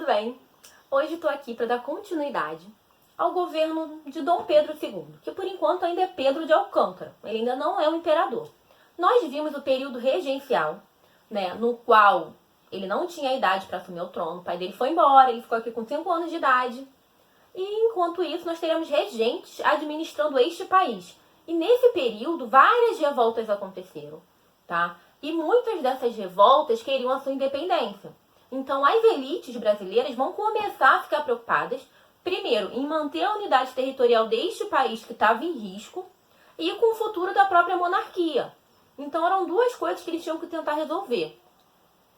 bem? Hoje estou aqui para dar continuidade ao governo de Dom Pedro II, que por enquanto ainda é Pedro de Alcântara, ele ainda não é o imperador. Nós vimos o período regencial, no qual ele não tinha idade para assumir o trono, o pai dele foi embora, ele ficou aqui com 5 anos de idade. E enquanto isso, nós teremos regentes administrando este país. E nesse período, várias revoltas aconteceram, tá? E muitas dessas revoltas queriam a sua independência. Então, as elites brasileiras vão começar a ficar preocupadas, primeiro, em manter a unidade territorial deste país que estava em risco e com o futuro da própria monarquia. Então, eram duas coisas que eles tinham que tentar resolver.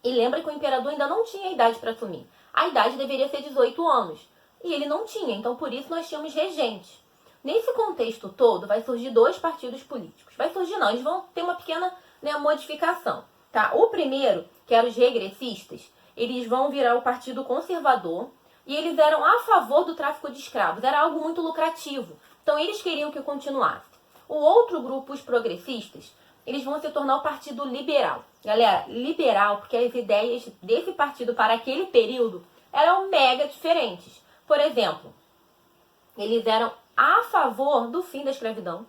E lembra que o imperador ainda não tinha idade para assumir. A idade deveria ser 18 anos. E ele não tinha, então por isso nós tínhamos regentes. Nesse contexto todo, vai surgir 2 partidos políticos. Vai surgir não, eles vão ter uma pequena modificação. Tá? O primeiro, que eram os regressistas, eles vão virar o Partido Conservador e eles eram a favor do tráfico de escravos. Era algo muito lucrativo. Então eles queriam que continuasse. O outro grupo, os progressistas, eles vão se tornar o Partido Liberal. Galera, liberal, porque as ideias desse partido para aquele período eram mega diferentes. Por exemplo, eles eram a favor do fim da escravidão,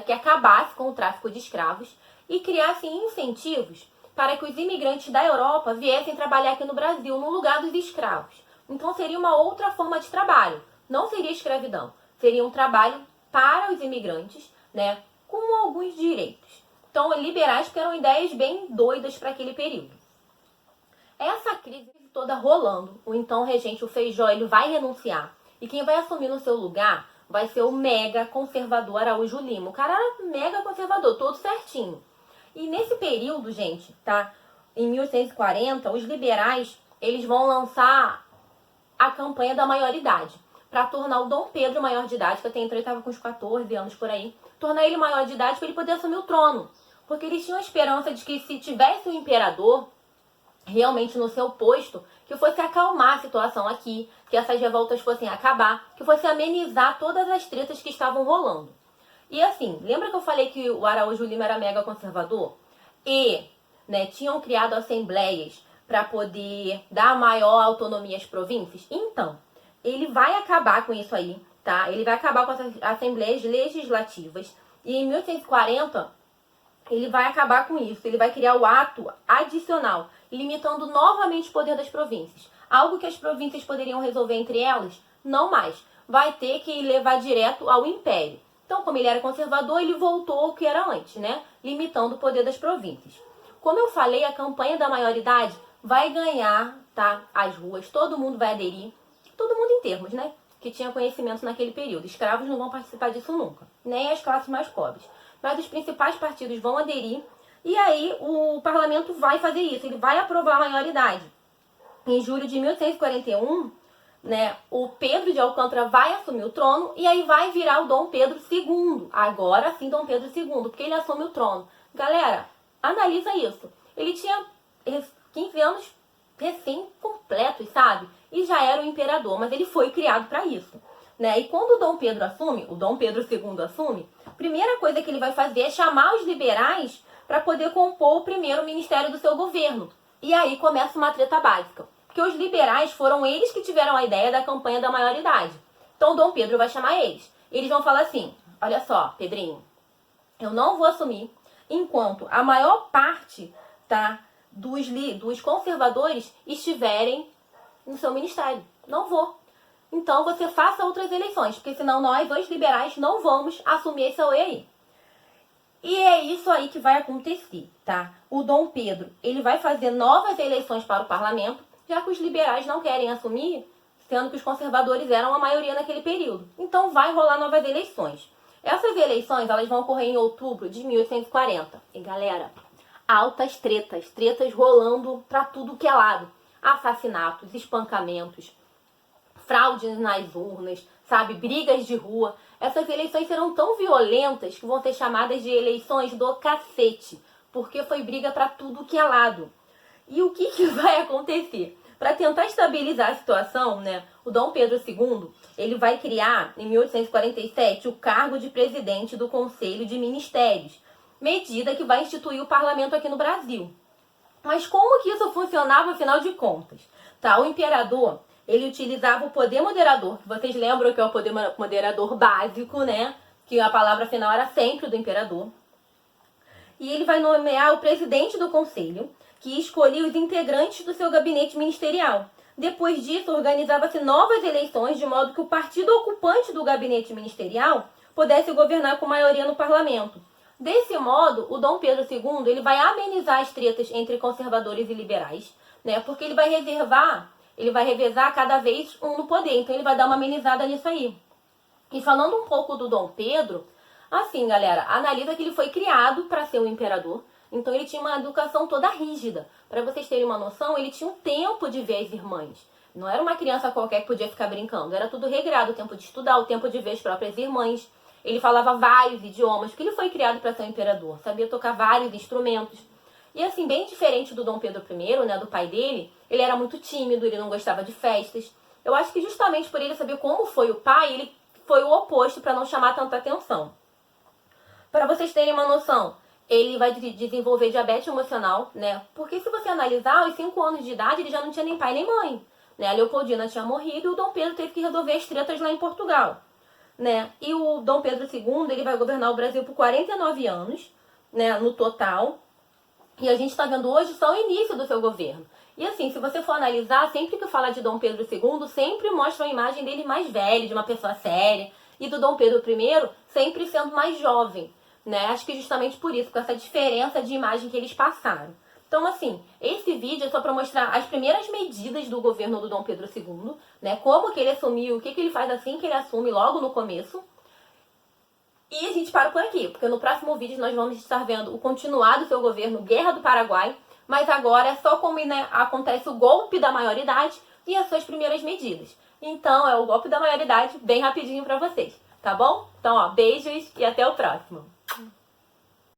que acabasse com o tráfico de escravos e criassem incentivos para que os imigrantes da Europa viessem trabalhar aqui no Brasil, no lugar dos escravos. Então seria uma outra forma de trabalho. Não seria escravidão, seria um trabalho para os imigrantes, com alguns direitos. Então, liberais, porque eram ideias bem doidas para aquele período. Essa crise toda rolando, o então regente, o Feijó, ele vai renunciar. E quem vai assumir no seu lugar vai ser o mega conservador Araújo Lima. O cara era mega conservador, todo certinho. E nesse período, gente, tá? Em 1840, os liberais, eles vão lançar a campanha da maioridade. Para tornar o Dom Pedro maior de idade, que até então ele estava com uns 14 anos por aí. Tornar ele maior de idade para ele poder assumir o trono. Porque eles tinham a esperança de que se tivesse um imperador realmente no seu posto, que fosse acalmar a situação aqui, que essas revoltas fossem acabar, que fosse amenizar todas as tretas que estavam rolando. E assim, lembra que eu falei que o Araújo Lima era mega conservador? E tinham criado assembleias para poder dar maior autonomia às províncias? Então, ele vai acabar com isso aí, tá? Ele vai acabar com as assembleias legislativas. E em 1840, ele vai acabar com isso. Ele vai criar o ato adicional, limitando novamente o poder das províncias. Algo que as províncias poderiam resolver entre elas, não mais. Vai ter que levar direto ao império. Então, como ele era conservador, ele voltou ao que era antes, limitando o poder das províncias. Como eu falei, a campanha da maioridade vai ganhar, tá, as ruas, todo mundo vai aderir. Todo mundo em termos, que tinha conhecimento naquele período. Escravos não vão participar disso nunca, nem as classes mais pobres. Mas os principais partidos vão aderir e aí o parlamento vai fazer isso, ele vai aprovar a maioridade. Em julho de 1841, o Pedro de Alcântara vai assumir o trono e aí vai virar o Dom Pedro II. Agora sim, Dom Pedro II, porque ele assume o trono. Galera, analisa isso. Ele tinha 15 anos recém-completos, sabe? E já era o imperador, mas ele foi criado para isso. E quando o Dom Pedro assume, o Dom Pedro II assume, a primeira coisa que ele vai fazer é chamar os liberais para poder compor o primeiro ministério do seu governo. E aí começa uma treta básica. Porque os liberais foram eles que tiveram a ideia da campanha da maioridade. Então o Dom Pedro vai chamar eles. Eles vão falar assim, olha só, Pedrinho, eu não vou assumir enquanto a maior parte, tá, dos conservadores estiverem no seu ministério. Não vou. Então você faça outras eleições, porque senão nós, os liberais, não vamos assumir esse auê aí. E é isso aí que vai acontecer, tá? O Dom Pedro, ele vai fazer novas eleições para o parlamento, já que os liberais não querem assumir, sendo que os conservadores eram a maioria naquele período. Então vai rolar novas eleições. Essas eleições, elas vão ocorrer em outubro de 1840. E galera, altas tretas rolando pra tudo que é lado. Assassinatos, espancamentos, fraudes nas urnas, sabe, brigas de rua. Essas eleições serão tão violentas que vão ser chamadas de eleições do cacete, porque foi briga para tudo que é lado. E o que vai acontecer? Para tentar estabilizar a situação, o Dom Pedro II, ele vai criar, em 1847, o cargo de presidente do Conselho de Ministérios, medida que vai instituir o parlamento aqui no Brasil. Mas como que isso funcionava, afinal de contas? Tá, o imperador, Ele utilizava o poder moderador, que vocês lembram que é o poder moderador básico, né? Que a palavra final era sempre do imperador. E ele vai nomear o presidente do conselho, que escolhia os integrantes do seu gabinete ministerial. Depois disso, organizava-se novas eleições, de modo que o partido ocupante do gabinete ministerial pudesse governar com maioria no parlamento. Desse modo, o Dom Pedro II ele vai amenizar as tretas entre conservadores e liberais, né? Porque ele vai revezar cada vez um no poder, então ele vai dar uma amenizada nisso aí. E falando um pouco do Dom Pedro, assim, galera, analisa que ele foi criado para ser um imperador, então ele tinha uma educação toda rígida. Para vocês terem uma noção, ele tinha um tempo de ver as irmãs. Não era uma criança qualquer que podia ficar brincando, era tudo regrado, o tempo de estudar, o tempo de ver as próprias irmãs. Ele falava vários idiomas, porque ele foi criado para ser um imperador, sabia tocar vários instrumentos. E assim, bem diferente do Dom Pedro I, né, do pai dele, ele era muito tímido, ele não gostava de festas. Eu acho que justamente por ele saber como foi o pai, ele foi o oposto para não chamar tanta atenção. Para vocês terem uma noção, ele vai desenvolver diabetes emocional, né? Porque se você analisar, aos 5 anos de idade ele já não tinha nem pai nem mãe, né? A Leopoldina tinha morrido e o Dom Pedro teve que resolver as tretas lá em Portugal, né? E o Dom Pedro II, ele vai governar o Brasil por 49 anos, né, no total. E a gente está vendo hoje só o início do seu governo. E assim, se você for analisar, sempre que fala de Dom Pedro II, sempre mostra uma imagem dele mais velho, de uma pessoa séria. E do Dom Pedro I, sempre sendo mais jovem, né? Acho que justamente por isso, com essa diferença de imagem que eles passaram. Então, assim, esse vídeo é só para mostrar as primeiras medidas do governo do Dom Pedro II, né? Como que ele assumiu, o que ele faz assim que ele assume logo no começo. E a gente para por aqui, porque no próximo vídeo nós vamos estar vendo o continuar do seu governo, Guerra do Paraguai, mas agora é só como, né, acontece o golpe da maioridade e as suas primeiras medidas. Então, é o golpe da maioridade bem rapidinho para vocês, tá bom? Então, ó, beijos e até o próximo.